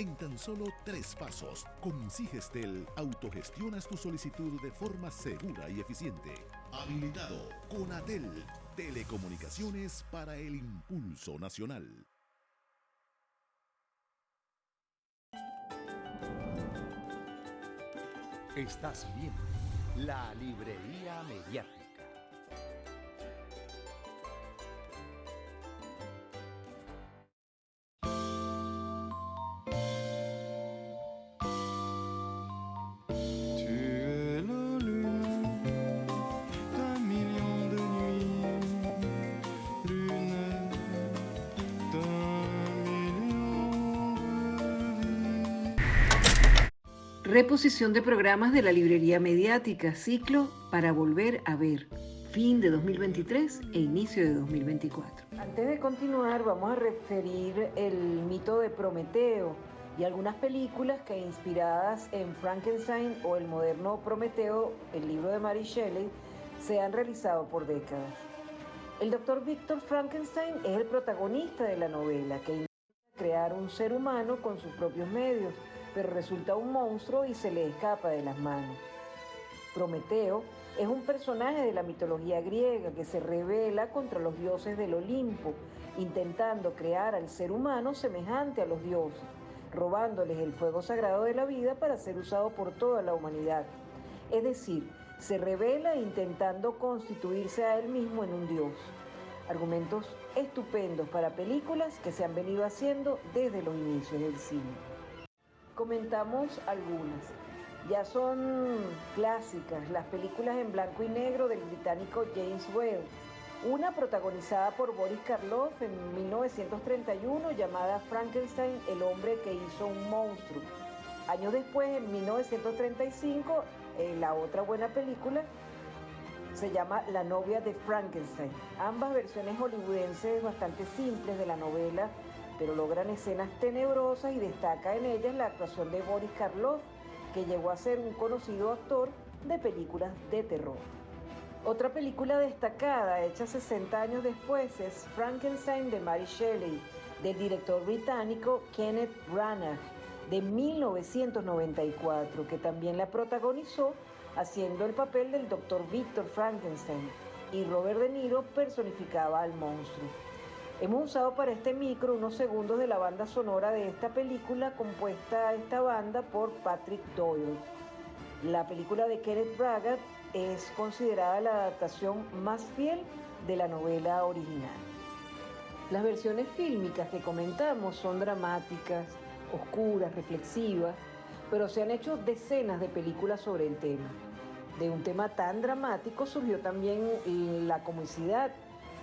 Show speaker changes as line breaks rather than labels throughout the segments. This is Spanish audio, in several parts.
En tan solo 3 pasos, con Sigestel autogestionas tu solicitud de forma segura y eficiente. Habilitado con Atel, telecomunicaciones para el impulso nacional.
Estás viendo La Librería Mediática.
Reposición de programas de la Librería Mediática, ciclo Para Volver a Ver, fin de 2023 e inicio de 2024. Antes de continuar, vamos a referir el mito de Prometeo y algunas películas que, inspiradas en Frankenstein o el moderno Prometeo, el libro de Mary Shelley, se han realizado por décadas. El doctor Víctor Frankenstein es el protagonista de la novela, que intenta crear un ser humano con sus propios medios, pero resulta un monstruo y se le escapa de las manos. Prometeo es un personaje de la mitología griega que se rebela contra los dioses del Olimpo, intentando crear al ser humano semejante a los dioses, robándoles el fuego sagrado de la vida para ser usado por toda la humanidad. Es decir, se rebela intentando constituirse a él mismo en un dios. Argumentos estupendos para películas que se han venido haciendo desde los inicios del cine. Comentamos algunas. Ya son clásicas las películas en blanco y negro del británico James Whale. Una protagonizada por Boris Karloff en 1931 llamada Frankenstein, el hombre que hizo un monstruo. Años después, en 1935, la otra buena película se llama La novia de Frankenstein. Ambas versiones hollywoodenses bastante simples de la novela, pero logran escenas tenebrosas y destaca en ellas la actuación de Boris Karloff, que llegó a ser un conocido actor de películas de terror. Otra película destacada, hecha 60 años después, es Frankenstein de Mary Shelley, del director británico Kenneth Branagh, de 1994, que también la protagonizó haciendo el papel del Dr. Víctor Frankenstein, y Robert De Niro personificaba al monstruo. Hemos usado para este micro unos segundos de la banda sonora de esta película, compuesta esta banda por Patrick Doyle. La película de Kenneth Branagh es considerada la adaptación más fiel de la novela original. Las versiones fílmicas que comentamos son dramáticas, oscuras, reflexivas, pero se han hecho decenas de películas sobre el tema. De un tema tan dramático surgió también la comicidad,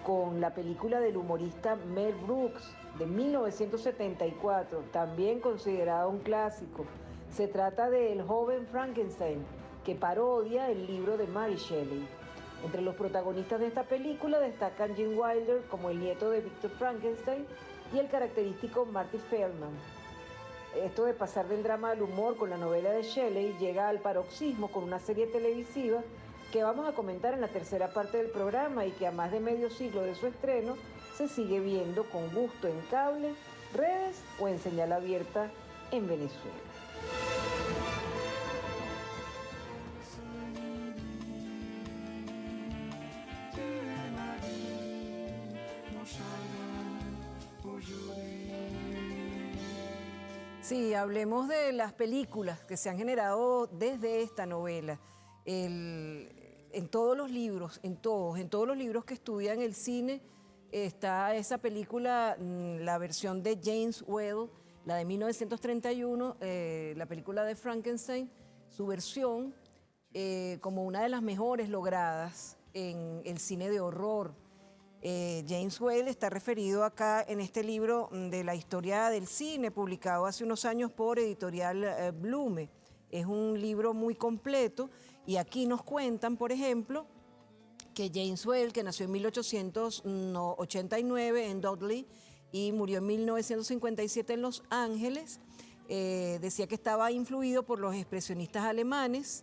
con la película del humorista Mel Brooks de 1974, también considerada un clásico. Se trata de El joven Frankenstein, que parodia el libro de Mary Shelley. Entre los protagonistas de esta película destacan Gene Wilder como el nieto de Víctor Frankenstein y el característico Marty Feldman. Esto de pasar del drama al humor con la novela de Shelley llega al paroxismo con una serie televisiva que vamos a comentar en la tercera parte del programa y que a más de medio siglo de su estreno se sigue viendo con gusto en cable, redes o en señal abierta en Venezuela. Sí, hablemos de las películas que se han generado desde esta novela. En todos los libros, en todos los libros que estudian el cine, está esa película, la versión de James Whale, la de 1931, la película de Frankenstein, su versión como una de las mejores logradas en el cine de horror. James Whale está referido acá en este libro de la historia del cine, publicado hace unos años por Editorial Blume. Es un libro muy completo y aquí nos cuentan, por ejemplo, que James Whale, que nació en 1889 en Dudley y murió en 1957 en Los Ángeles, decía que estaba influido por los expresionistas alemanes,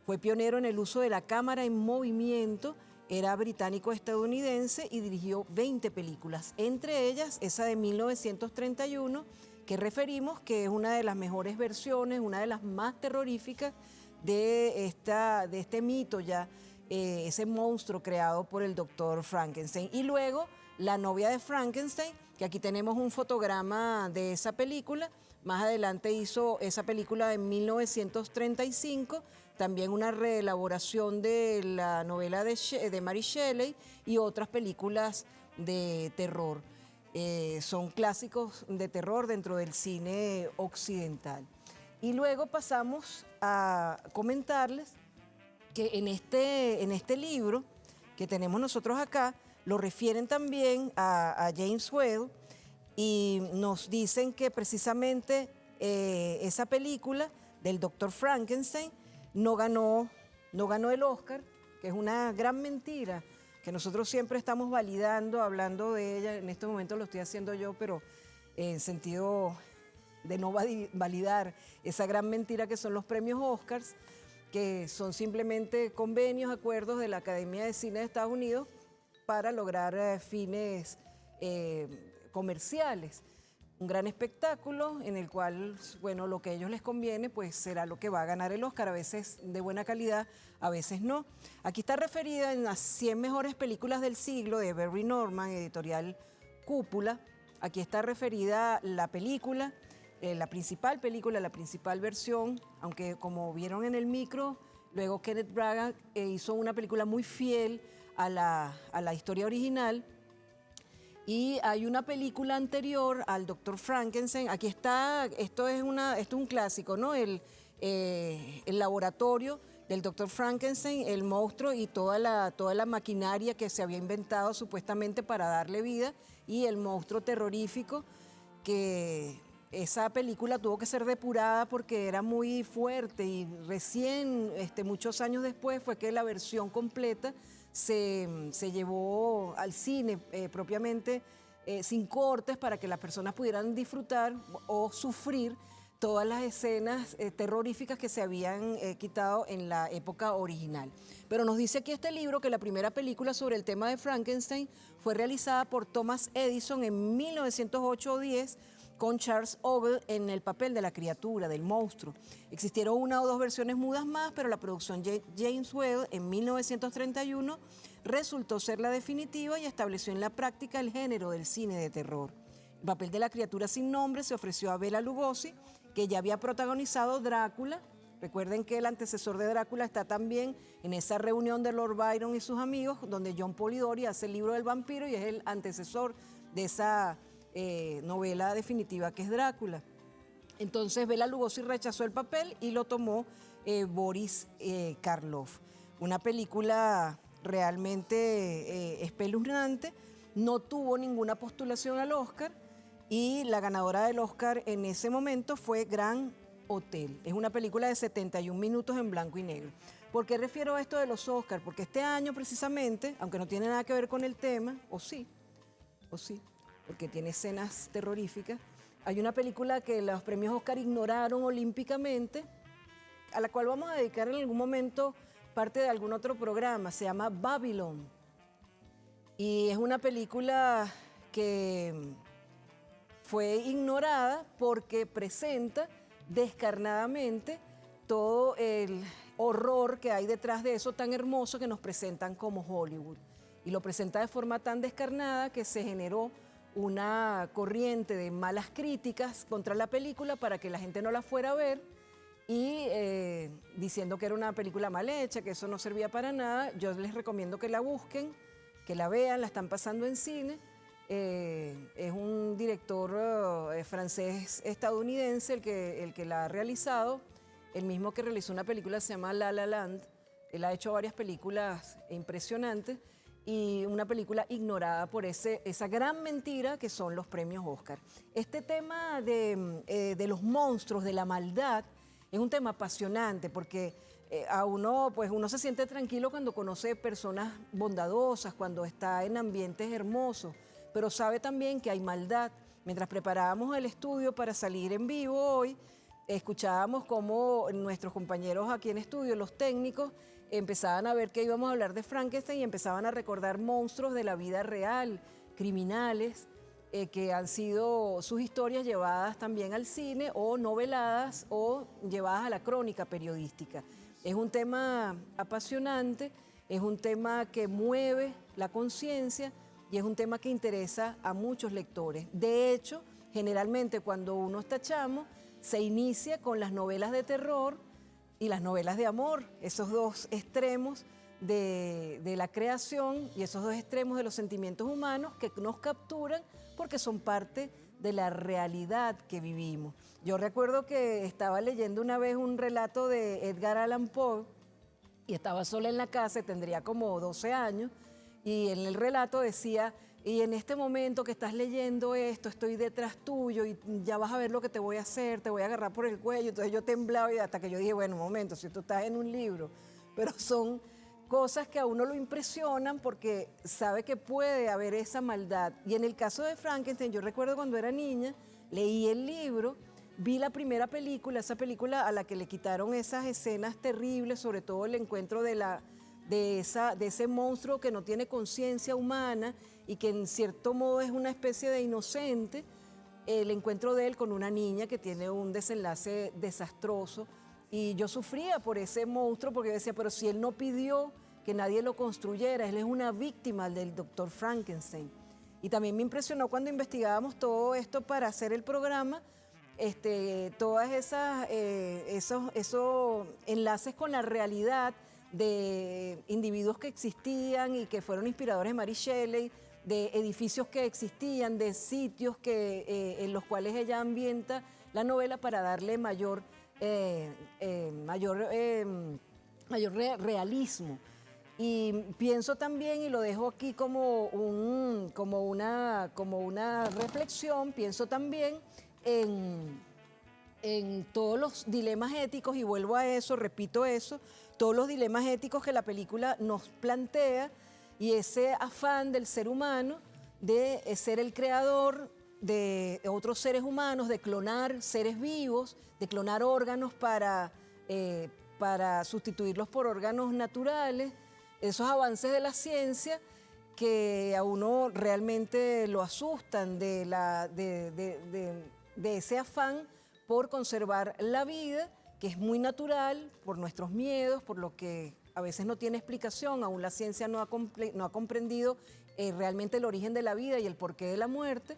fue pionero en el uso de la cámara en movimiento, era británico-estadounidense y dirigió 20 películas, entre ellas esa de 1931 que referimos, que es una de las mejores versiones, una de las más terroríficas de este mito ya, ese monstruo creado por el doctor Frankenstein. Y luego La novia de Frankenstein, que aquí tenemos un fotograma de esa película. Más adelante hizo esa película en 1935, también una reelaboración de la novela de Mary Shelley y otras películas de terror. Son clásicos de terror dentro del cine occidental. Y luego pasamos a comentarles que en este libro que tenemos nosotros acá, lo refieren también a James Whale y nos dicen que precisamente esa película del Dr. Frankenstein no ganó el Oscar, que es una gran mentira, que nosotros siempre estamos validando, hablando de ella. En este momento lo estoy haciendo yo, pero en sentido de no validar esa gran mentira que son los premios Oscars, que son simplemente convenios, acuerdos de la Academia de Cine de Estados Unidos para lograr fines comerciales. Un gran espectáculo en el cual, bueno, lo que a ellos les conviene, pues será lo que va a ganar el Oscar, a veces de buena calidad, a veces no. Aquí está referida en las 100 mejores películas del siglo de Barry Norman, editorial Cúpula. Aquí está referida la película, la principal versión, aunque como vieron en el micro, luego Kenneth Branagh hizo una película muy fiel a la historia original. Y hay una película anterior al Dr. Frankenstein. Aquí está, esto es un clásico, ¿no? El laboratorio del Dr. Frankenstein, el monstruo y toda la maquinaria que se había inventado supuestamente para darle vida, y el monstruo terrorífico, que esa película tuvo que ser depurada porque era muy fuerte, y recién, muchos años después, fue que la versión completa se llevó al cine propiamente, sin cortes, para que las personas pudieran disfrutar o sufrir todas las escenas terroríficas que se habían quitado en la época original. Pero nos dice aquí este libro que la primera película sobre el tema de Frankenstein fue realizada por Thomas Edison en 1908 o 10, con Charles Ogle en el papel de la criatura, del monstruo. Existieron una o dos versiones mudas más, pero la producción James Whale en 1931 resultó ser la definitiva y estableció en la práctica el género del cine de terror. El papel de la criatura sin nombre se ofreció a Bela Lugosi, que ya había protagonizado Drácula. Recuerden que el antecesor de Drácula está también en esa reunión de Lord Byron y sus amigos, donde John Polidori hace el libro del vampiro y es el antecesor de esa novela definitiva que es Drácula. Entonces Bela Lugosi rechazó el papel y lo tomó Boris Karloff. Una película realmente espeluznante, no tuvo ninguna postulación al Oscar, y la ganadora del Oscar en ese momento fue Grand Hotel. Es una película de 71 minutos en blanco y negro. ¿Por qué refiero a esto de los Oscars? Porque este año precisamente, aunque no tiene nada que ver con el tema, o sí, porque tiene escenas terroríficas, hay una película que los premios Oscar ignoraron olímpicamente, a la cual vamos a dedicar en algún momento parte de algún otro programa. Se llama Babylon. Y es una película que fue ignorada porque presenta descarnadamente todo el horror que hay detrás de eso tan hermoso que nos presentan como Hollywood. Y lo presenta de forma tan descarnada que se generó una corriente de malas críticas contra la película para que la gente no la fuera a ver, y diciendo que era una película mal hecha, que eso no servía para nada. Yo les recomiendo que la busquen, que la vean, la están pasando en cine. Es un director francés-estadounidense el que la ha realizado, el mismo que realizó una película que se llama La La Land. Él ha hecho varias películas impresionantes, y una película ignorada por esa gran mentira que son los premios Oscar. Este tema de los monstruos, de la maldad, es un tema apasionante porque uno se siente tranquilo cuando conoce personas bondadosas, cuando está en ambientes hermosos, pero sabe también que hay maldad. Mientras preparábamos el estudio para salir en vivo hoy, escuchábamos cómo nuestros compañeros aquí en estudio, los técnicos, empezaban a ver que íbamos a hablar de Frankenstein y empezaban a recordar monstruos de la vida real, criminales, que han sido sus historias llevadas también al cine o noveladas o llevadas a la crónica periodística. Es un tema apasionante, es un tema que mueve la conciencia y es un tema que interesa a muchos lectores. De hecho, generalmente cuando uno está chamo, se inicia con las novelas de terror y las novelas de amor, esos dos extremos de la creación y esos dos extremos de los sentimientos humanos que nos capturan porque son parte de la realidad que vivimos. Yo recuerdo que estaba leyendo una vez un relato de Edgar Allan Poe y estaba sola en la casa, tendría como 12 años, y en el relato decía: y en este momento que estás leyendo esto, estoy detrás tuyo y ya vas a ver lo que te voy a hacer, te voy a agarrar por el cuello. Entonces yo temblaba y hasta que yo dije, bueno, un momento, si tú estás en un libro, pero son cosas que a uno lo impresionan porque sabe que puede haber esa maldad. Y en el caso de Frankenstein, yo recuerdo cuando era niña, leí el libro, vi la primera película, esa película a la que le quitaron esas escenas terribles, sobre todo el encuentro de ese monstruo que no tiene conciencia humana y que en cierto modo es una especie de inocente, el encuentro de él con una niña que tiene un desenlace desastroso. Y yo sufría por ese monstruo porque yo decía, pero si él no pidió que nadie lo construyera, él es una víctima del doctor Frankenstein. Y también me impresionó cuando investigábamos todo esto para hacer el programa, todas esos enlaces con la realidad de individuos que existían y que fueron inspiradores de Mary Shelley, de edificios que existían, de sitios en los cuales ella ambienta la novela para darle mayor realismo. Y pienso también, y lo dejo aquí como una reflexión, pienso también en todos los dilemas éticos, y vuelvo a eso, repito eso, todos los dilemas éticos que la película nos plantea y ese afán del ser humano de ser el creador de otros seres humanos, de clonar seres vivos, de clonar órganos para sustituirlos por órganos naturales, esos avances de la ciencia que a uno realmente lo asustan de ese afán por conservar la vida, que es muy natural, por nuestros miedos, por lo que a veces no tiene explicación, aún la ciencia no ha comprendido realmente el origen de la vida y el porqué de la muerte,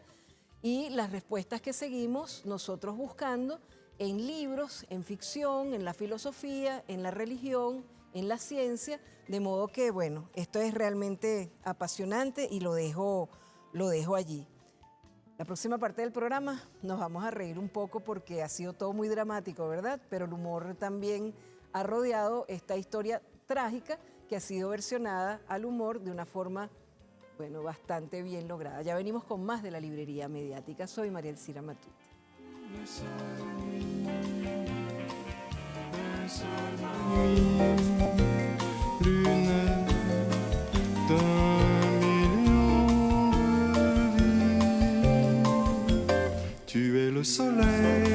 y las respuestas que seguimos nosotros buscando en libros, en ficción, en la filosofía, en la religión, en la ciencia, de modo que, bueno, esto es realmente apasionante y lo dejo allí. La próxima parte del programa nos vamos a reír un poco porque ha sido todo muy dramático, ¿verdad? Pero el humor también ha rodeado esta historia trágica que ha sido versionada al humor de una forma, bueno, bastante bien lograda. Ya venimos con más de la librería mediática. Soy María Elcira Matute.
Tu es le soleil